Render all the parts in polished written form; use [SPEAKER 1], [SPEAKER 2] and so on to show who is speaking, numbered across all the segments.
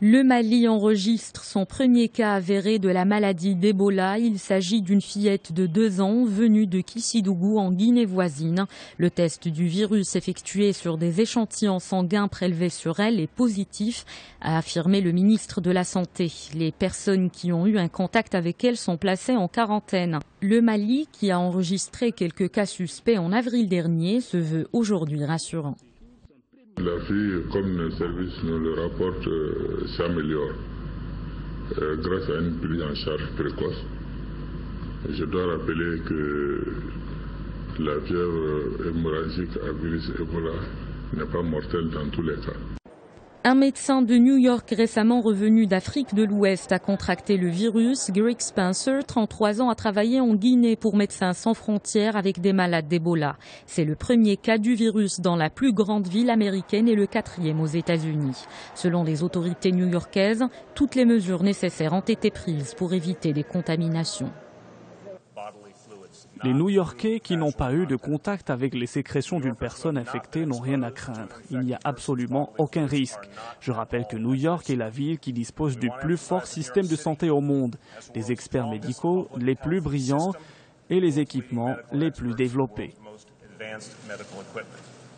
[SPEAKER 1] Le Mali enregistre son premier cas avéré de la maladie d'Ebola. Il s'agit d'une fillette de 2 ans venue de Kissidougou en Guinée voisine. Le test du virus effectué sur des échantillons sanguins prélevés sur elle est positif, a affirmé le ministre de la Santé. Les personnes qui ont eu un contact avec elle sont placées en quarantaine. Le Mali, qui a enregistré quelques cas suspects en avril dernier, se veut aujourd'hui rassurant.
[SPEAKER 2] La fille, comme le service nous le rapporte, s'améliore grâce à une prise en charge précoce. Je dois rappeler que la fièvre hémorragique à virus Ebola n'est pas mortelle dans tous les cas.
[SPEAKER 1] Un médecin de New York récemment revenu d'Afrique de l'Ouest a contracté le virus. Greg Spencer, 33 ans, a travaillé en Guinée pour Médecins sans frontières avec des malades d'Ebola. C'est le premier cas du virus dans la plus grande ville américaine et le 4e aux États-Unis. Selon les autorités new-yorkaises, toutes les mesures nécessaires ont été prises pour éviter des contaminations.
[SPEAKER 3] Les New-Yorkais qui n'ont pas eu de contact avec les sécrétions d'une personne infectée n'ont rien à craindre. Il n'y a absolument aucun risque. Je rappelle que New York est la ville qui dispose du plus fort système de santé au monde, des experts médicaux les plus brillants et les équipements les plus développés.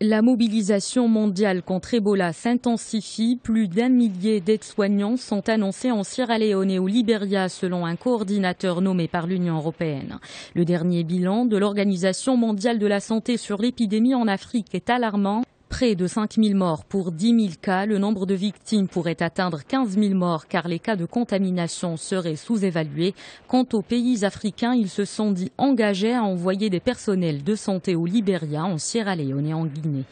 [SPEAKER 1] La mobilisation mondiale contre Ebola s'intensifie. Plus d'1 millier d'aides-soignants sont annoncés en Sierra Leone et au Libéria selon un coordinateur nommé par l'Union européenne. Le dernier bilan de l'Organisation mondiale de la santé sur l'épidémie en Afrique est alarmant. Près de 5 000 morts pour 10 000 cas. Le nombre de victimes pourrait atteindre 15 000 morts car les cas de contamination seraient sous-évalués. Quant aux pays africains, ils se sont dit engagés à envoyer des personnels de santé au Libéria, en Sierra Leone et en Guinée.